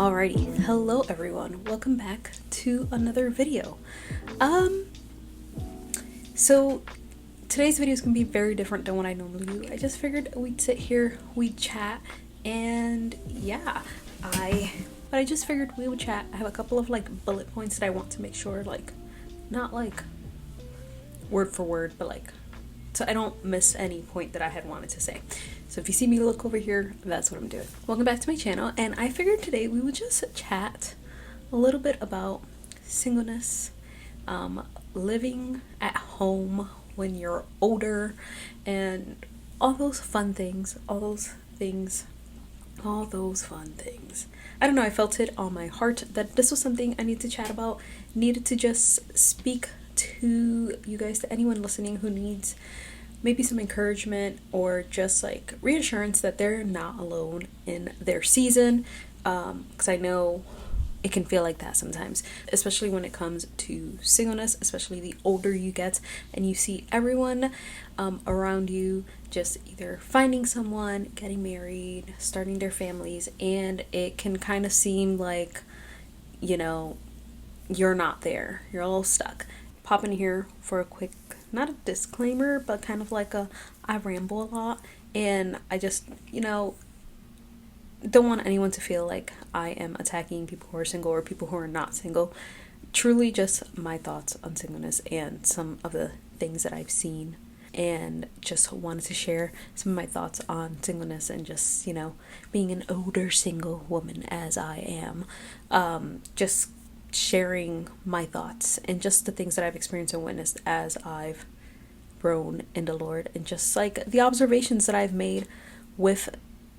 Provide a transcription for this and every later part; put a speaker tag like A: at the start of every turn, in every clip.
A: Alrighty, hello everyone. Welcome back to another video. So today's video is gonna be very different than what I normally do. I just figured we'd sit here, we'd chat, and yeah, I just figured we would chat. I have a couple of bullet points that I want to make sure not word for word, but so I don't miss any point that I had wanted to say. So if you see me look over here, that's what I'm doing. Welcome back to my channel, and I figured today we would just chat a little bit about singleness, living at home when you're older, and all those fun things, all those fun things. I don't know, I felt it on my heart that this was something I need to chat about, needed to just speak to you guys, to anyone listening who needs maybe some encouragement or just reassurance that they're not alone in their season, because I know it can feel like that sometimes, especially when it comes to singleness, especially the older you get and you see everyone around you just either finding someone, getting married, starting their families, and it can kind of seem like, you're not there, you're all stuck. Pop in here for a quick, not a disclaimer, but kind of I ramble a lot, and I just, don't want anyone to feel like I am attacking people who are single or people who are not single. Truly just my thoughts on singleness and some of the things that I've seen, and just wanted to share some of my thoughts on singleness and just, being an older single woman as I am, just sharing my thoughts and just the things that I've experienced and witnessed as I've grown in the Lord, and just the observations that I've made with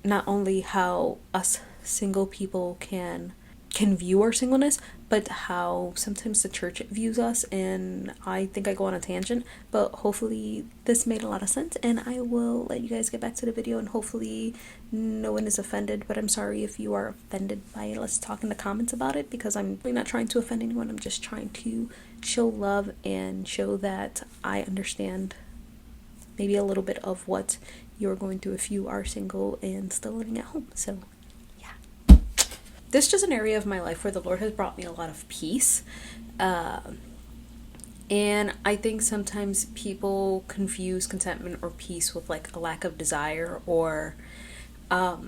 A: not only how us single people can view our singleness, but how sometimes the church views us. And I think I go on a tangent, but hopefully this made a lot of sense, and I will let you guys get back to the video, and hopefully no one is offended, but I'm sorry if you are offended by it. Let's talk in the comments about it, because I'm really not trying to offend anyone. I'm just trying to show love and show that I understand maybe a little bit of what you're going through if you are single and still living at home. So this is just an area of my life where the Lord has brought me a lot of peace. And I think sometimes people confuse contentment or peace with a lack of desire, or I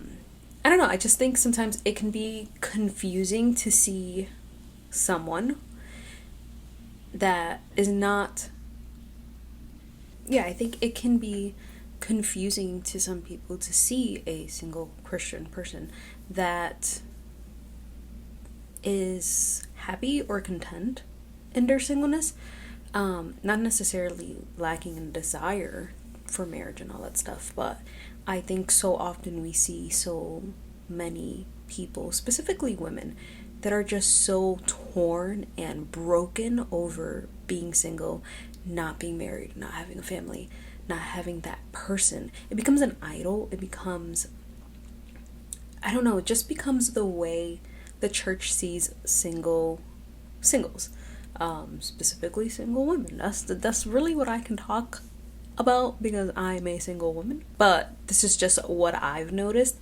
A: don't know. I just think sometimes it can be confusing to see someone that is not, I think it can be confusing to some people to see a single Christian person that is happy or content in their singleness, not necessarily lacking in desire for marriage and all that stuff, but I think so often we see so many people, specifically women, that are just so torn and broken over being single, not being married, not having a family, not having that person. It becomes an idol. It becomes, I don't know, it just becomes the way the church sees singles, specifically single women. That's really what I can talk about, because I'm a single woman, but this is just what I've noticed.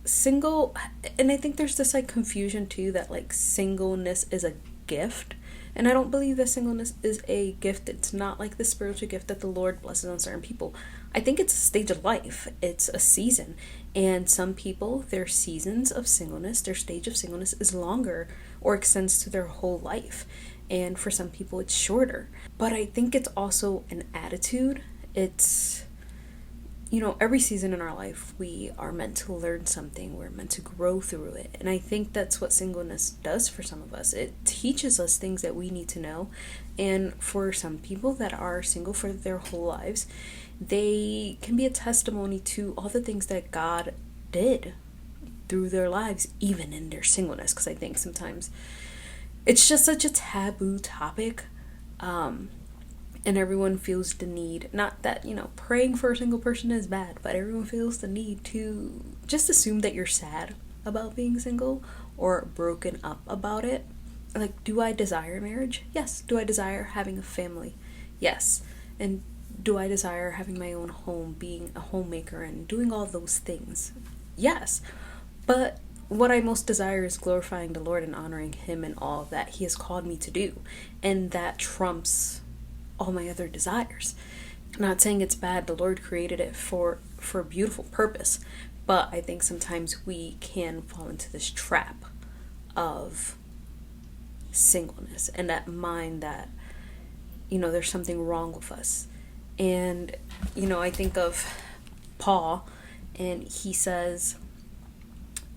A: Single, and I think there's this confusion too, that singleness is a gift, and I don't believe that singleness is a gift. It's not the spiritual gift that the Lord blesses on certain people. I think it's a stage of life. It's a season. And some people, their seasons of singleness, their stage of singleness is longer or extends to their whole life. And for some people, it's shorter. But I think it's also an attitude. It's, every season in our life, we are meant to learn something. We're meant to grow through it. And I think that's what singleness does for some of us. It teaches us things that we need to know. And for some people that are single for their whole lives, they can be a testimony to all the things that God did through their lives, even in their singleness. Because I think sometimes it's just such a taboo topic, and everyone feels the need, not that, praying for a single person is bad, but everyone feels the need to just assume that you're sad about being single or broken up about it. Do I desire marriage? Yes. Do I desire having a family? Yes. And do I desire having my own home, being a homemaker, and doing all those things? Yes. But what I most desire is glorifying the Lord and honoring Him in all that He has called me to do. And that trumps all my other desires. I'm not saying it's bad. The Lord created it for a beautiful purpose. But I think sometimes we can fall into this trap of singleness and that mind that, there's something wrong with us. And, I think of Paul, and he says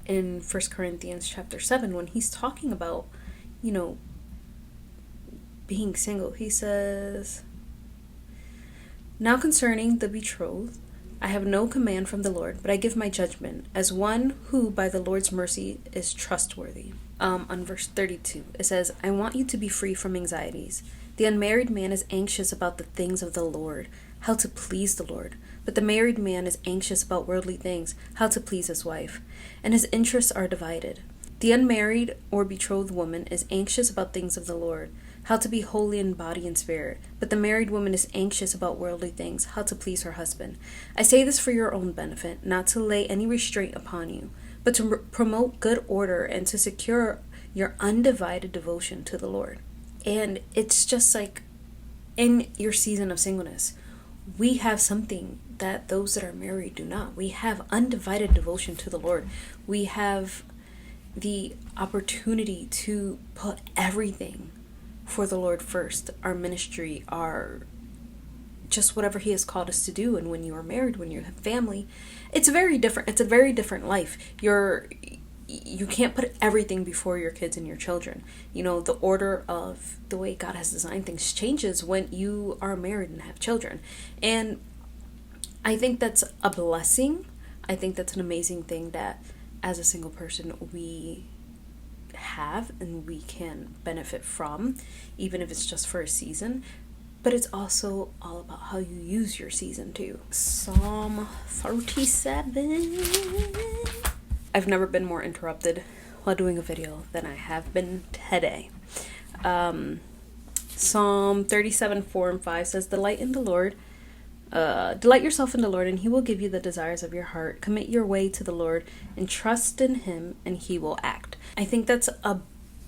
A: in 1 Corinthians chapter 7, when he's talking about, being single, he says, "Now concerning the betrothed, I have no command from the Lord, but I give my judgment as one who by the Lord's mercy is trustworthy." On verse 32, it says, "I want you to be free from anxieties. The unmarried man is anxious about the things of the Lord, how to please the Lord. But the married man is anxious about worldly things, how to please his wife. And his interests are divided. The unmarried or betrothed woman is anxious about things of the Lord, how to be holy in body and spirit. But the married woman is anxious about worldly things, how to please her husband. I say this for your own benefit, not to lay any restraint upon you, but to promote good order and to secure your undivided devotion to the Lord." And it's just like in your season of singleness, we have something that those that are married do not. We have undivided devotion to the Lord. We have the opportunity to put everything for the Lord first. Our ministry, our just whatever He has called us to do. And when you are married, when you have family, it's very different. It's a very different life. You can't put everything before your kids and your children. The order of the way God has designed things changes when you are married and have children. And I think that's a blessing. I think that's an amazing thing that as a single person we have and we can benefit from, even if it's just for a season. But it's also all about how you use your season too. Psalm 37. I've never been more interrupted while doing a video than I have been today. Psalm 37, 4 and 5 says, Delight yourself in the Lord, and He will give you the desires of your heart. Commit your way to the Lord and trust in Him, and He will act. I think that's a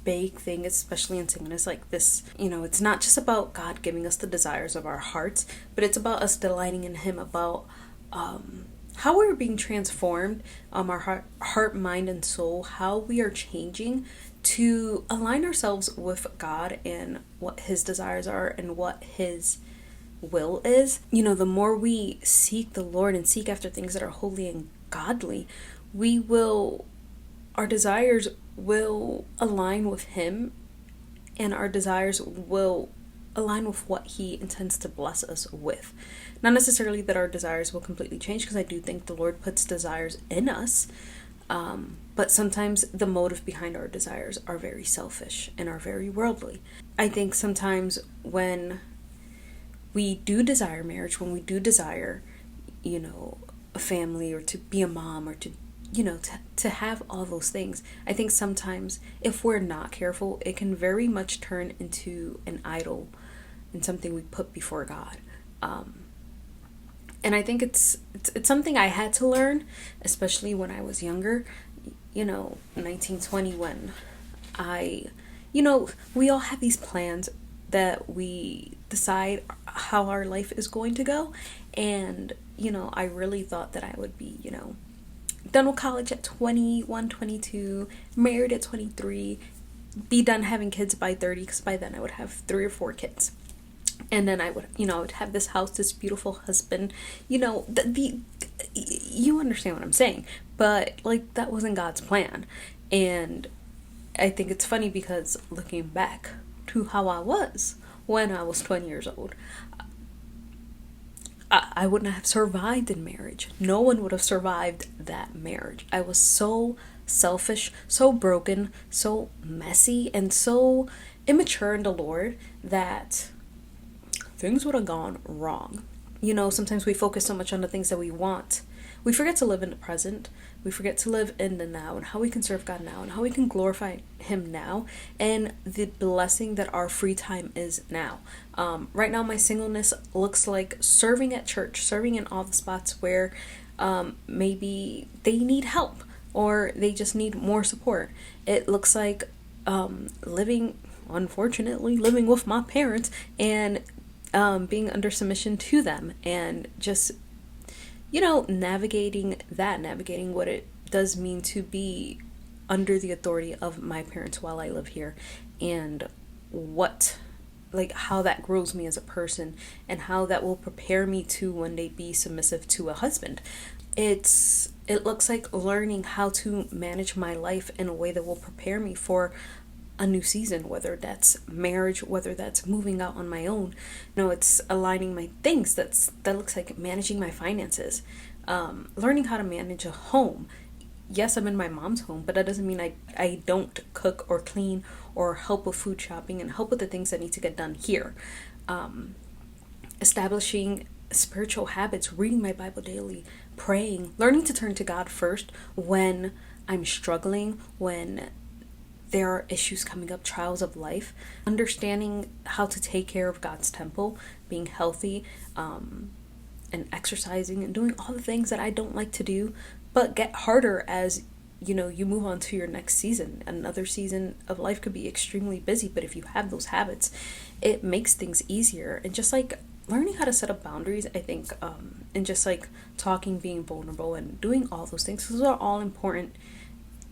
A: big thing, especially in singleness like this. It's not just about God giving us the desires of our hearts, but it's about us delighting in Him, about how we're being transformed, our heart, mind, and soul, how we are changing to align ourselves with God and what His desires are and what His will is. The more we seek the Lord and seek after things that are holy and godly, our desires will align with Him, and our desires will align with what He intends to bless us with. Not necessarily that our desires will completely change, because I do think the Lord puts desires in us, but sometimes the motive behind our desires are very selfish and are very worldly. I think sometimes when we do desire marriage, when we do desire, a family, or to be a mom, or to have all those things, I think sometimes if we're not careful, it can very much turn into an idol and something we put before God. And I think it's something I had to learn, especially when I was younger, 19, 20, when we all have these plans that we decide how our life is going to go. And, I really thought that I would be, done with college at 21, 22, married at 23, be done having kids by 30, because by then I would have 3 or 4 kids. And then I would have this house, this beautiful husband, you understand what I'm saying. But, that wasn't God's plan. And I think it's funny, because looking back to how I was when I was 20 years old, I wouldn't have survived in marriage. No one would have survived that marriage. I was so selfish, so broken, so messy, and so immature in the Lord that things would have gone wrong. Sometimes we focus so much on the things that we want. We forget to live in the present. We forget to live in the now, and how we can serve God now, and how we can glorify Him now, and the blessing that our free time is now. Right now, my singleness looks like serving at church, serving in all the spots where Maybe they need help or they just need more support. It looks like unfortunately, living with my parents and being under submission to them, and just, navigating what it does mean to be under the authority of my parents while I live here, and how that grows me as a person, and how that will prepare me to one day be submissive to a husband. It looks like learning how to manage my life in a way that will prepare me for a new season, whether that's marriage, whether that's moving out on my own. It's aligning my things. That looks like managing my finances, learning how to manage a home. Yes, I'm in my mom's home, but that doesn't mean I don't cook or clean or help with food shopping and help with the things that need to get done here. Establishing spiritual habits, reading my Bible daily, praying, learning to turn to God first when I'm struggling, when there are issues coming up, trials of life, understanding how to take care of God's temple, being healthy, and exercising and doing all the things that I don't like to do, but get harder as you move on to your next season. Another season of life could be extremely busy, but if you have those habits, it makes things easier. And just like learning how to set up boundaries, I think, and just like talking, being vulnerable, and doing all those things, those are all important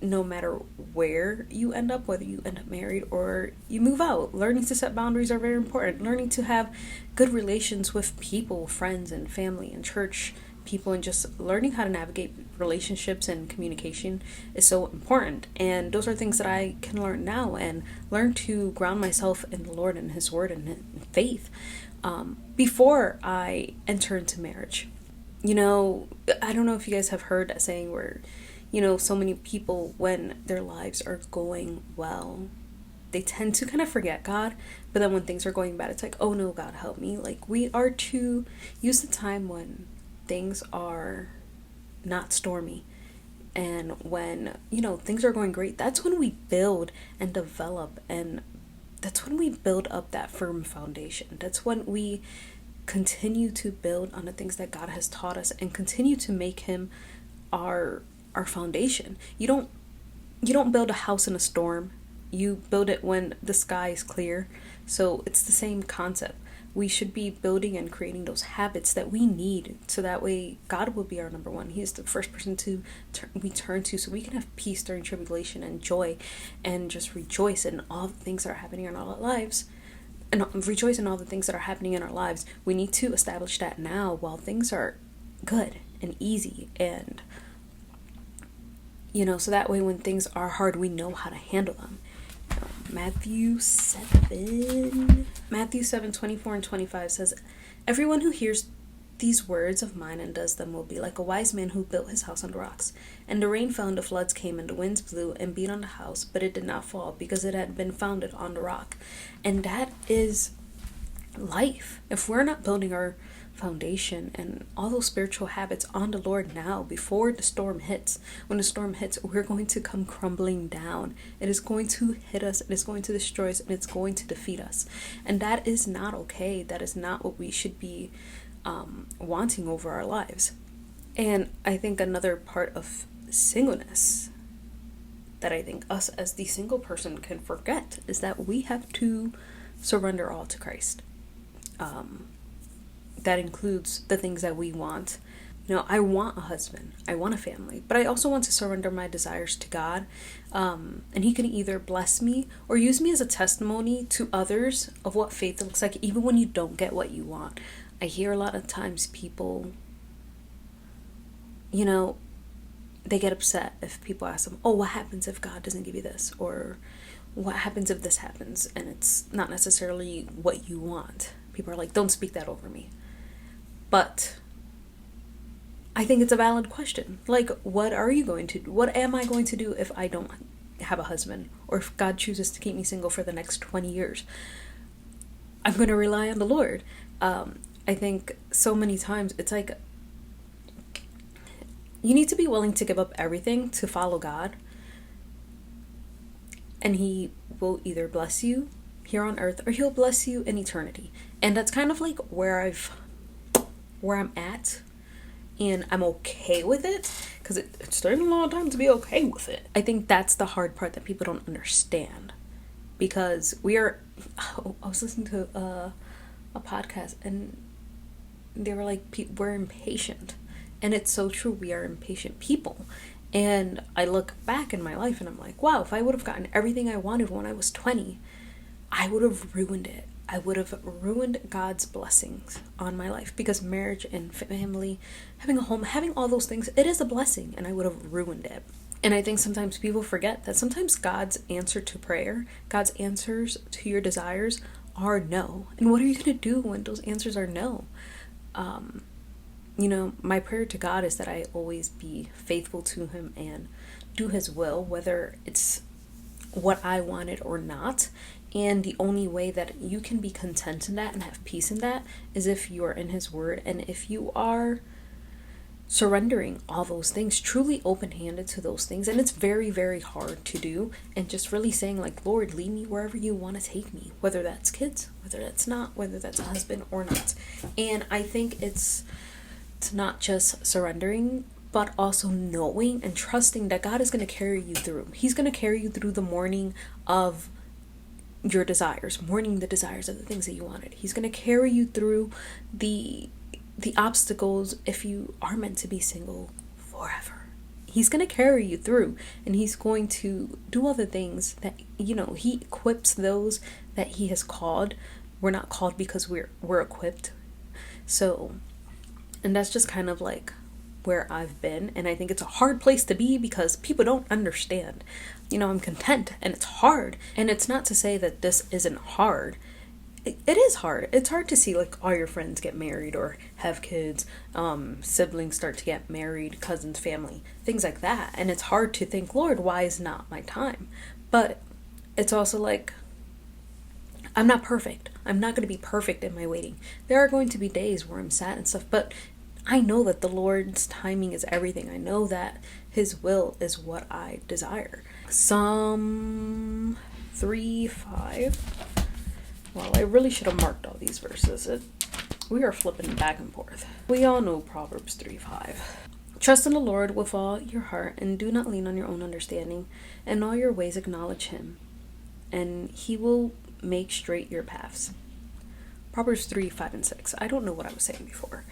A: no matter where you end up, whether you end up married or you move out. Learning to set boundaries are very important. Learning to have good relations with people, friends and family and church people, and just learning how to navigate relationships and communication is so important. And those are things that I can learn now, and learn to ground myself in the Lord and His Word and in faith before I enter into marriage. I don't know if you guys have heard that saying where so many people, when their lives are going well, they tend to kind of forget God. But then when things are going bad, it's like, oh no, God, help me. Like, we are to use the time when things are not stormy, and when, things are going great. That's when we build and develop, and that's when we build up that firm foundation. That's when we continue to build on the things that God has taught us and continue to make Him our foundation. You don't build a house in a storm. You build it when the sky is clear. So it's the same concept. We should be building and creating those habits that we need, so that way God will be our number one. He is the first person we turn to, so we can have peace during tribulation and joy, and just rejoice in all the things that are happening in our lives. And rejoice in all the things that are happening in our lives. We need to establish that now while things are good and easy, and so that way when things are hard, we know how to handle them. Matthew 7:24 and 25 says, "Everyone who hears these words of mine and does them will be like a wise man who built his house on the rocks. And the rain fell, and the floods came, and the winds blew and beat on the house, but it did not fall, because it had been founded on the rock." And that is life. If we're not building our foundation and all those spiritual habits on the Lord now, before the storm hits, when the storm hits, we're going to come crumbling down. It is going to hit us, it is going to destroy us, and it's going to defeat us. And that is not okay. That is not what we should be wanting over our lives. And I think another part of singleness that I think us as the single person can forget is that we have to surrender all to Christ. That includes the things that we want. I want a husband, I want a family, but I also want to surrender my desires to God. And He can either bless me or use me as a testimony to others of what faith looks like, even when you don't get what you want. I hear a lot of times people, they get upset if people ask them, oh, what happens if God doesn't give you this? Or what happens if this happens? And it's not necessarily what you want. People are like, don't speak that over me. But I think it's a valid question. Like, what am I going to do if I don't have a husband? Or if God chooses to keep me single for the next 20 years? I'm going to rely on the Lord. I think so many times it's like, you need to be willing to give up everything to follow God. And He will either bless you here on earth, or He'll bless you in eternity. And that's kind of like where I'm at. and I'm okay with it, because it's taken a long time to be okay with it. I think that's the hard part that people don't understand, because I was listening to a podcast, and they were like, we're impatient, and it's so true. We are impatient people. And I look back in my life and I'm like, wow, if I would have gotten everything I wanted when I was 20, I would have ruined it. I would have ruined God's blessings on my life, because marriage and family, having a home, having all those things, it is a blessing, and I would have ruined it. And I think sometimes people forget that sometimes God's answer to prayer, God's answers to your desires are no. And what are you going to do when those answers are no? My prayer to God is that I always be faithful to him and do his will, whether it's what I wanted or not. And the only way that you can be content in that and have peace in that is if you are in his word, and if you are surrendering all those things, truly open-handed to those things. And it's very, very hard to do, and just really saying like, Lord, lead me wherever you want to take me, whether that's kids, whether that's not, whether that's a husband or not. And I think it's not just surrendering, but also knowing and trusting that God is going to carry you through. He's going to carry you through the morning of your desires, mourning the desires of the things that you wanted. He's going to carry you through the obstacles if you are meant to be single forever. He's going to carry you through, and he's going to do all the things that, he equips those that he has called. We're not called because we're equipped. So, and that's just kind of like where I've been. And I think it's a hard place to be because people don't understand. I'm content, and it's hard. And it's not to say that this isn't hard. It is hard. It's hard to see like all your friends get married or have kids, siblings start to get married, cousins, family, things like that. And it's hard to think, Lord, why is not my time? But it's also like, I'm not perfect. I'm not going to be perfect in my waiting. There are going to be days where I'm sad and stuff, but I know that the Lord's timing is everything. I know that his will is what I desire. Psalm 3:5. Well, I really should have marked all these verses. We are flipping back and forth. We all know Proverbs 3:5. Trust in the Lord with all your heart, and do not lean on your own understanding. In all your ways acknowledge him, and he will make straight your paths. Proverbs 3:5 and 6. I don't know what I was saying before.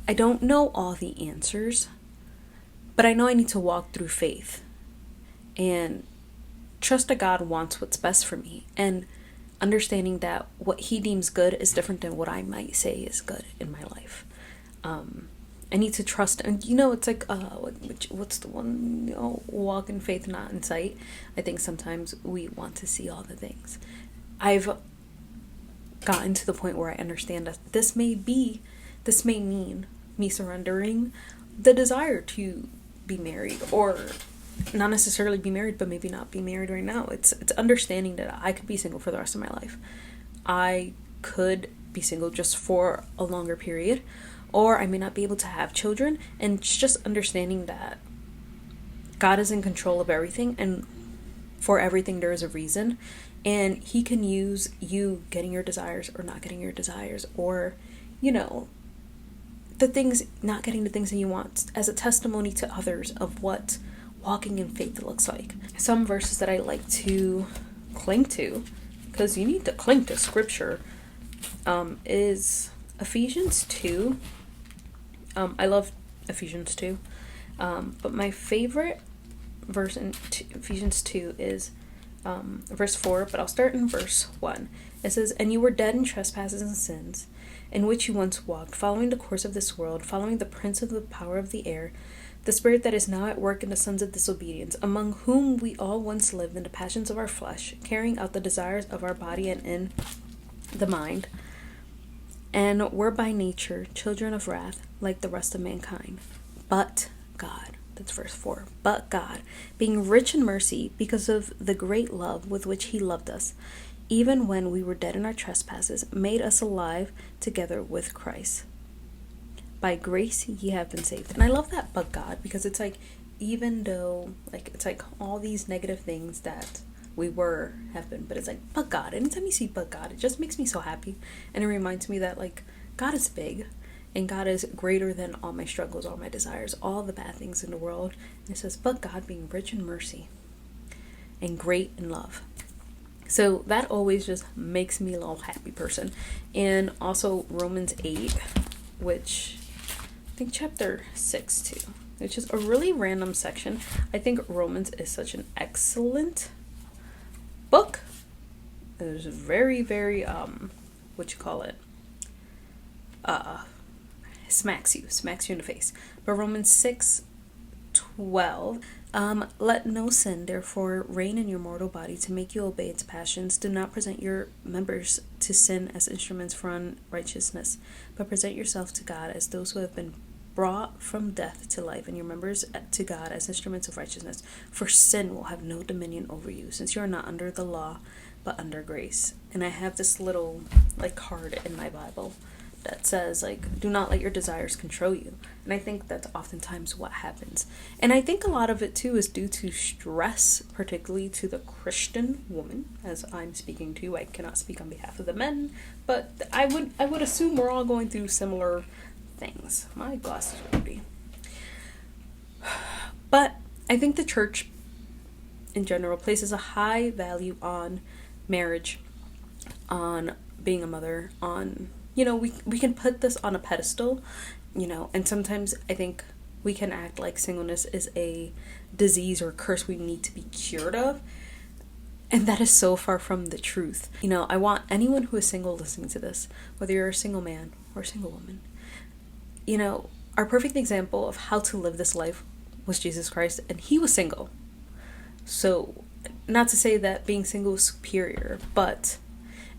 A: I don't know all the answers, but I know I need to walk through faith and trust that God wants what's best for me, and understanding that what he deems good is different than what I might say is good in my life. I need to trust, and it's like what's the one, walk in faith, not in sight. I think sometimes we want to see all the things. I've gotten to the point where I understand that this may mean me surrendering the desire to be married, or not necessarily be married, but maybe not be married right now. It's understanding that I could be single for the rest of my life. I could be single just for a longer period, or I may not be able to have children, and just understanding that God is in control of everything, and for everything there is a reason, and he can use you getting your desires or not getting your desires, or not getting the things that you want, as a testimony to others of what walking in faith looks like. Some verses that I like to cling to, because you need to cling to scripture, is Ephesians 2. I love Ephesians 2, but my favorite verse in Ephesians 2 is verse 4, but I'll start in verse 1. It says, "And you were dead in trespasses and sins, in which you once walked, following the course of this world, following the prince of the power of the air, the spirit that is now at work in the sons of disobedience, among whom we all once lived in the passions of our flesh, carrying out the desires of our body and in the mind, and were by nature children of wrath, like the rest of mankind. But God," that's verse 4, "but God, being rich in mercy, because of the great love with which he loved us, even when we were dead in our trespasses, made us alive together with Christ. By grace ye have been saved." And I love that "but God," because it's like, even though it's like all these negative things that we have been, but it's like, but God. Anytime you see "but God," it just makes me so happy, and it reminds me that God is big, And God is greater than all my struggles, all my desires, all the bad things in the world. And it says, but God being rich in mercy and great in love. So that always just makes me a little happy person. And also Romans 8, which I think chapter 6 too, which is a really random section. I think Romans is such an excellent book. It's very, very, smacks you in the face. But Romans 6:12, let no sin therefore reign in your mortal body to make you obey its passions. Do not present your members to sin as instruments for unrighteousness, but present yourself to God as those who have been brought from death to life, and your members to God as instruments of righteousness. For sin will have no dominion over you, since you are not under the law, but under grace. And I have this little card in my Bible that says do not let your desires control you. And I think that's oftentimes what happens. And I think a lot of it too is due to stress, particularly to the Christian woman, as I'm speaking to. I cannot speak on behalf of the men, but I would assume we're all going through similar things. My glasses are dirty. But I think the church in general places a high value on marriage, on being a mother, on, we can put this on a pedestal, and sometimes I think we can act like singleness is a disease or curse we need to be cured of. And that is so far from the truth. I want anyone who is single listening to this, whether you're a single man or a single woman, our perfect example of how to live this life was Jesus Christ, and he was single. So, not to say that being single is superior, but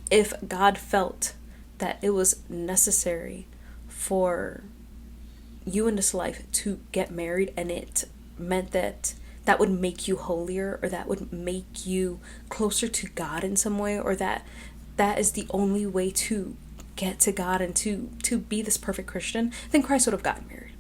A: if God felt that it was necessary for you in this life to get married, and it meant that would make you holier, or that would make you closer to God in some way, or that is the only way to get to God and to be this perfect Christian, then Christ would have gotten married.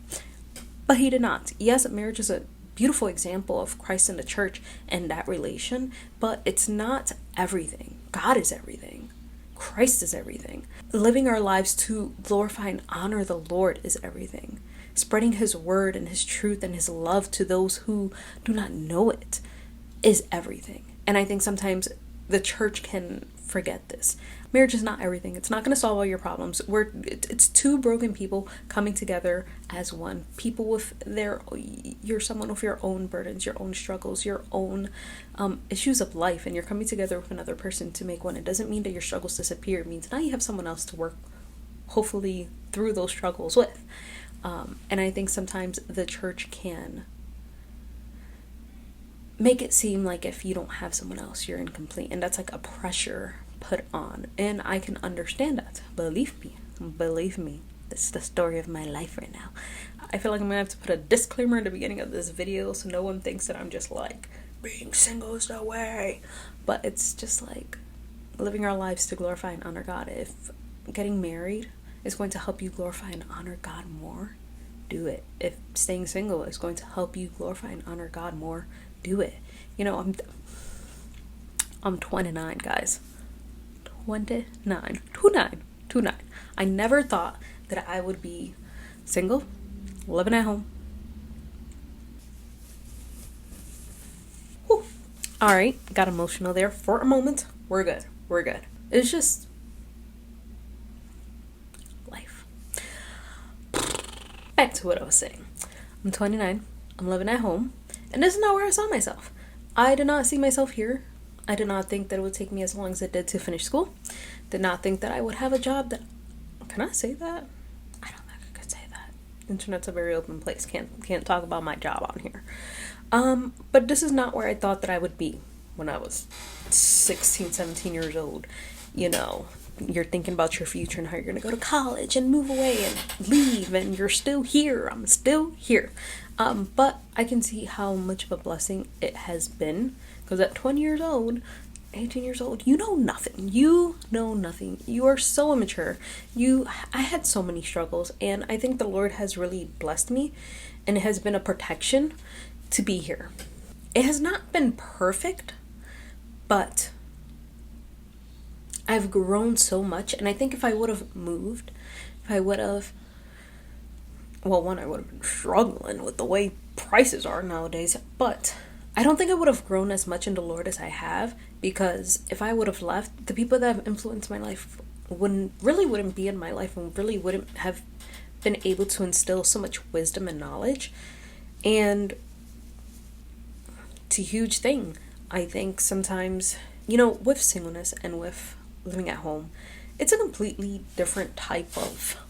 A: But he did not. Yes, marriage is a beautiful example of Christ in the church and that relation, but it's not everything. God is everything. Christ is everything. Living our lives to glorify and honor the Lord is everything. Spreading his word and his truth and his love to those who do not know it is everything. And I think sometimes the church can forget this. Marriage is not everything. It's not going to solve all your problems. It's two broken people coming together as one. People with you're someone with your own burdens, your own struggles, your own issues of life, and you're coming together with another person to make one. It doesn't mean that your struggles disappear. It means now you have someone else to work, hopefully, through those struggles with. And I think sometimes the church can make it seem like if you don't have someone else, you're incomplete. And that's like a pressure put on. And I can understand that. Believe me, this is the story of my life right now. I feel like I'm going to have to put a disclaimer in the beginning of this video so no one thinks that I'm just being single is the way. But it's just living our lives to glorify and honor God. If getting married is going to help you glorify and honor God more, do it. If staying single is going to help you glorify and honor God more, do it. I'm 29, guys. 29. 29. I never thought that I would be single, living at home. Whew. All right, got emotional there for a moment. We're good. It's just life. Back to what I was saying. I'm 29. I'm living at home. And this is not where I saw myself. I did not see myself here. I did not think that it would take me as long as it did to finish school. Did not think that I would have a job that... Can I say that? I don't think I could say that. Internet's a very open place. Can't talk about my job on here. But this is not where I thought that I would be when I was 16, 17 years old. You're thinking about your future and how you're going to go to college and move away and leave, and you're still here. I'm still here. But I can see how much of a blessing it has been, because at 20 years old, 18 years old, you know nothing. You are so immature. I had so many struggles, and I think the Lord has really blessed me, and it has been a protection to be here. It has not been perfect, but I've grown so much. And I think if I would have moved, if I would have well, one, I would have been struggling with the way prices are nowadays, but I don't think I would have grown as much in the Lord as I have, because if I would have left, the people that have influenced my life wouldn't be in my life, and really wouldn't have been able to instill so much wisdom and knowledge. And it's a huge thing. I think sometimes, with singleness and with living at home, it's a completely different type of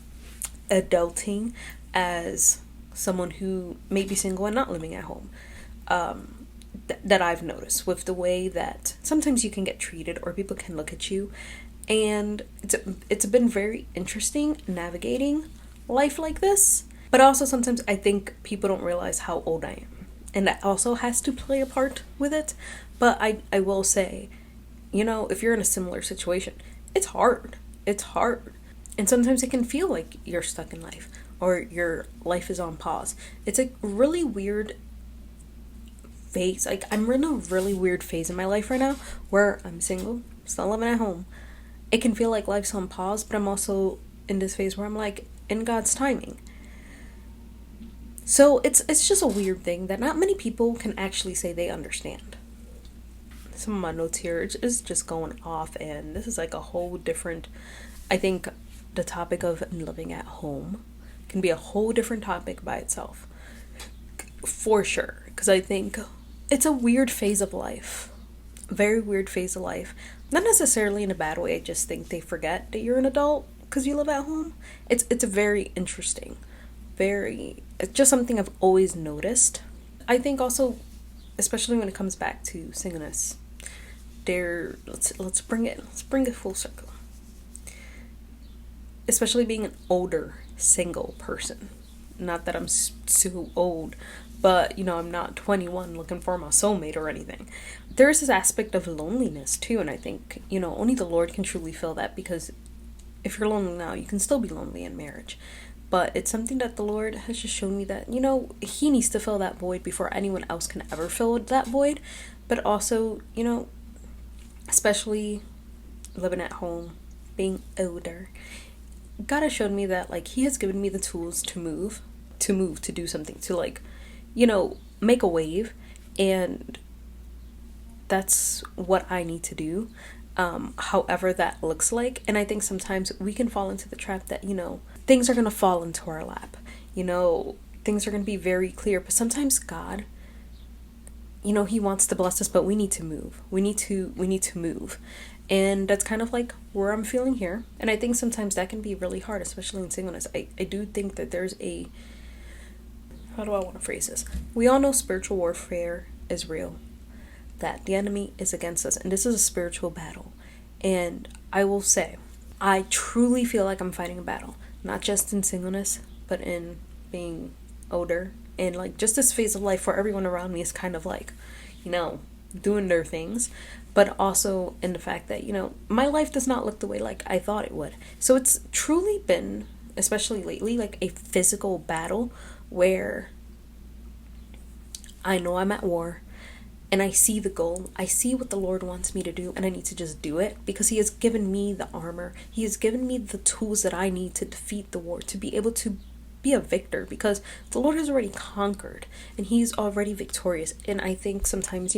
A: adulting as someone who may be single and not living at home. That I've noticed with the way that sometimes you can get treated, or people can look at you, and it's been very interesting navigating life like this. But also sometimes I think people don't realize how old I am, and that also has to play a part with it. But I will say, if you're in a similar situation, it's hard. It's hard. And sometimes it can feel like you're stuck in life, or your life is on pause. It's a really weird phase. Like, I'm in a really weird phase in my life right now where I'm single, still living at home. It can feel like life's on pause, but I'm also in this phase where I'm like, in God's timing. So it's just a weird thing that not many people can actually say they understand. Some of my notes here is just going off, and this is like a whole different, I think the topic of living at home can be a whole different topic by itself, for sure, because I think it's a weird phase of life, very weird phase of life, not necessarily in a bad way. I just think they forget that you're an adult because you live at home. It's very interesting, it's just something I've always noticed. I think also, especially when it comes back to singleness, let's bring it full circle. Especially being an older single person. Not that I'm so old, but I'm not 21 looking for my soulmate or anything. There's this aspect of loneliness too, and I think only the Lord can truly fill that, because if you're lonely now, you can still be lonely in marriage. But it's something that the Lord has just shown me that He needs to fill that void before anyone else can ever fill that void. But also, especially living at home, being older, God has shown me that He has given me the tools to move, to do something, to make a wave, and that's what I need to do, however that looks like. And I think sometimes we can fall into the trap that things are going to fall into our lap, things are going to be very clear, but sometimes God, He wants to bless us, but we need to move. We need to move. And that's kind of like where I'm feeling here. And I think sometimes that can be really hard, especially in singleness. I do think that there's how do I want to phrase this? We all know spiritual warfare is real, that the enemy is against us, and this is a spiritual battle. And I will say, I truly feel like I'm fighting a battle, not just in singleness, but in being older, and just this phase of life where everyone around me is kind of doing their things, but also in the fact that my life does not look the way I thought it would. So it's truly been, especially lately, a physical battle where I know I'm at war, and I see the goal, I see what the Lord wants me to do, and I need to just do it, because He has given me the armor, He has given me the tools that I need to defeat the war, to be able to be a victor, because the Lord has already conquered, and He's already victorious. And I think sometimes,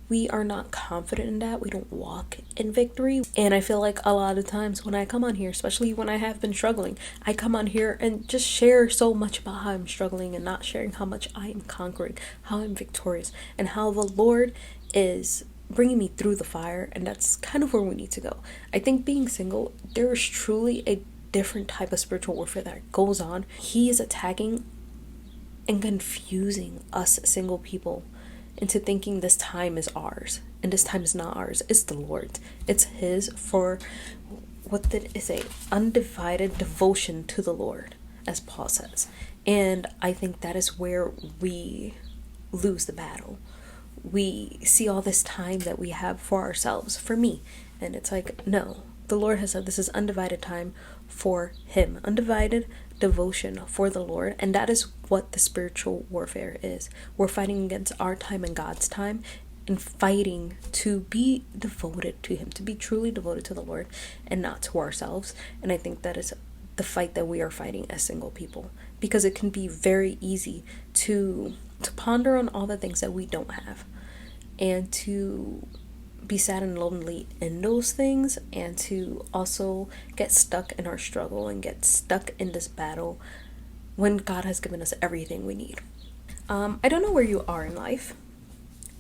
A: we are not confident in that. We don't walk in victory. And I feel like a lot of times when I come on here, especially when I have been struggling, I come on here and just share so much about how I'm struggling, and not sharing how much I am conquering, how I'm victorious, and how the Lord is bringing me through the fire. And that's kind of where we need to go. I think being single, there is truly a different type of spiritual warfare that goes on. He is attacking and confusing us single people into thinking this time is ours, and this time is not ours. It's the Lord's. It's His, for what did it say? Undivided devotion to the Lord, as Paul says. And I think that is where we lose the battle. We see all this time that we have for ourselves, for me, and it's no, the Lord has said this is undivided time for Him, undivided devotion for the Lord. And that is what the spiritual warfare is. We're fighting against our time and God's time, and fighting to be devoted to Him, to be truly devoted to the Lord and not to ourselves. And I think that is the fight that we are fighting as single people, because it can be very easy to ponder on all the things that we don't have, and to be sad and lonely in those things, and to also get stuck in our struggle and get stuck in this battle when God has given us everything we need. I don't know where you are in life,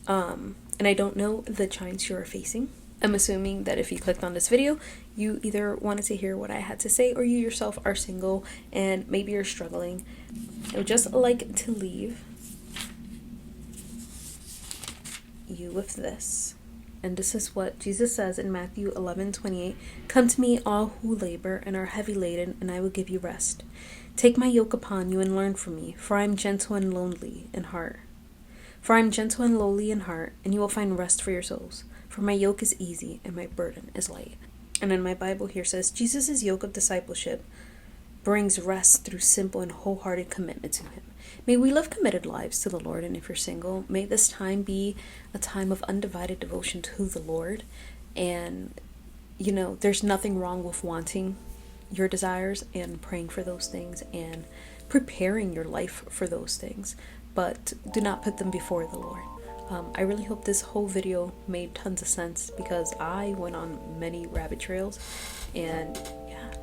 A: and I don't know the giants you are facing. I'm assuming that if you clicked on this video, you either wanted to hear what I had to say, or you yourself are single and maybe you're struggling. I would just like to leave you with this. And this is what Jesus says in Matthew 11:28. Come to me, all who labor and are heavy laden, and I will give you rest. Take my yoke upon you and learn from me, for I am gentle and lowly in heart. And you will find rest for your souls. For my yoke is easy and my burden is light. And in my Bible here says, Jesus' yoke of discipleship brings rest through simple and wholehearted commitment to him. May we live committed lives to the Lord, and if you're single, may this time be a time of undivided devotion to the Lord. And, there's nothing wrong with wanting your desires and praying for those things and preparing your life for those things, but do not put them before the Lord. I really hope this whole video made tons of sense, because I went on many rabbit trails, and yeah,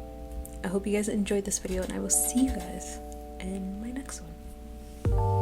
A: I hope you guys enjoyed this video, and I will see you guys in my next one.